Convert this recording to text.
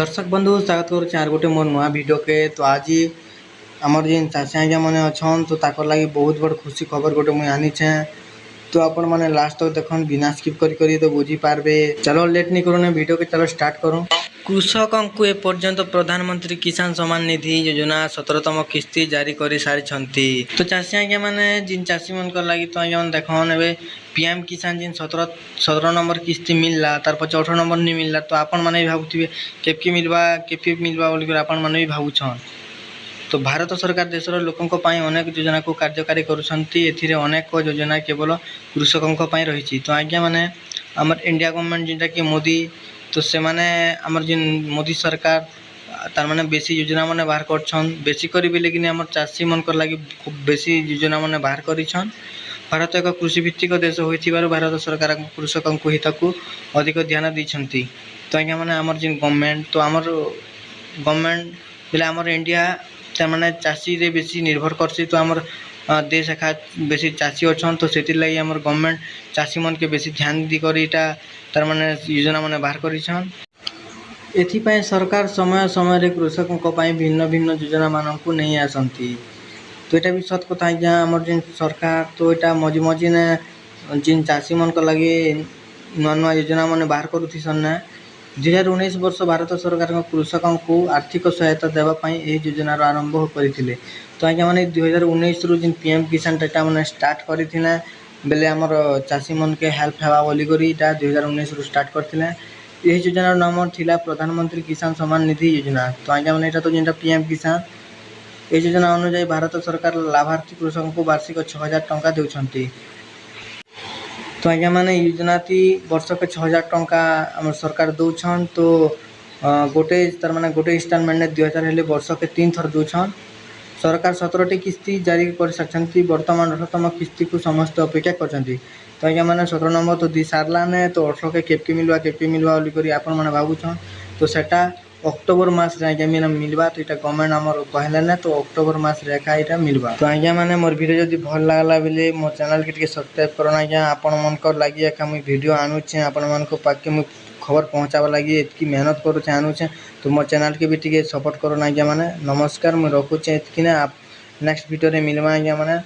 दर्शक बंधु स्वागत करुचे आर गोटे मोर नुआ वीडियो के। तो आज आमर जेन चाषी आज्ञा मैंने अच्छन तो ताकर लगी बहुत बड़ खुशी खबर गोटे मुझे आनीचे। तो आपण मैंने लास्ट तक देखन बिना स्किप करी तो बुझी पारबे। चलो लेट नहीं करूँ वीडियो के, चलो स्टार्ट करूँ। कृषकों को एपर्यंत प्रधानमंत्री किसान सम्मान निधि योजना 17तम किस्ती जारी कर सारी। तो चाषी आज्ञा मैंने जिन चाषी मन लगी तो आज्ञा देखन ए पीएम किसान जिन 17 नंबर किस्ती मिलला तार पचे 18 नंबर नहीं मिलला। तो आपण मैंने भी भावुवे केपकी मिलवा बोल आपण मैंने भी भावुछन। तो भारत सरकार देशर लोकों अनेक योजना को कार्यकारी करुँचे। अनेक योजना केवल कृषकों रही। तो आज्ञा मैंने आमर इंडिया गवर्नमेंट जिनटा कि मोदी, तो से माने आमर जिन मोदी सरकार तार माने बेसी योजना माने बाहर करछन। बेसी करी भी लेकिन आमर चाषी मन लगी बेसी योजना माने बाहर करिछन। भारत एक कृषि भित्तिक देश होइथिबारु भारत सरकार कृषकों को हित को अधिक ध्यान दैछंती। तो आज्ञा माने आमर जिन गवर्नमेंट, तो आमर गवर्नमेंट बेले आमर इंडिया तार माने चाषी रे बेसी निर्भर करसी। तो आमर देश एका बेसी चाषी अच्छन। तो सेतिर लगी आमर गवर्नमेंट चाषी मन के बेसी ध्यान दी कर इटा तार माने योजना माने बाहर करिछन। एथिपाई सरकार समय समय रे कृषकों भिन्न भिन्न योजना मानक नहीं आसंती। तो यहाँ भी सत कथा आज्ञा आमर जिन सरकार तो यहाँ मझी मझी ने जिन चाषी मन लगे नुआ नुआ योजना मैंने बाहर करुथन ना। 2019 वर्ष भारत सरकार कृषकों को आर्थिक सहायता देवाई यह योजनार आरंभ करते। तो आज्ञा मैंने 2019 रु जिन पीएम किसान टाटा मैंने स्टार्ट करते बेले आमर चाषी मन के हेल्प हेबा बोली करी 2019 रु स्टार्ट करते। यही योजनार नाम थिला प्रधानमंत्री किसान सम्मान निधि योजना। तो आज्ञा मैंने तो जेनटा पीएम किसान ये योजना अनुसार भारत सरकार लाभार्थी कृषकों को वार्षिक 6000 टंका देउछंती। तो आज्ञा मैंने योजना थी वर्ष के 6000 टंका आम सरकार दौन। तो गोटे तार माने गोटे इंस्टॉलमेंट ने 2000 हेले वर्ष के 3 थर दौन। सरकार 17टी किस्ती जारी कर सारी। बर्तमान 18तम किस्ती को समस्त अपेक्षा करछंती। तो आज्ञा मैंने 17 नंबर तो दी सारला ने। तो 18 के केपके मिलवा बोली आपण मैंने भावुछन। तो सेटा अक्टोबर मास रे आज्ञा मैंने मिलवा। तो यहाँ गवर्नमेंट आमर कहले ना तो अक्टोबर मास रे एका यहाँ मिलवा। तो आज्ञा मैंने मोर वीडियो जब भल लगला बेले मो चैनल के सब्सक्राइब करना आज्ञा। आपण मन लगी एका मुझे वीडियो आणुचे आपण मन पाके मुझे खबर पहुँचावा लगी एतकी मेहनत करुचे आणुचे। तो मोर चैनल के भी टिके सपोर्ट करना आज्ञा मैंने। नमस्कार मुझे रखुचे एतकी ना। नेक्स्ट वीडियो रे मिलवा आज्ञा मैंने।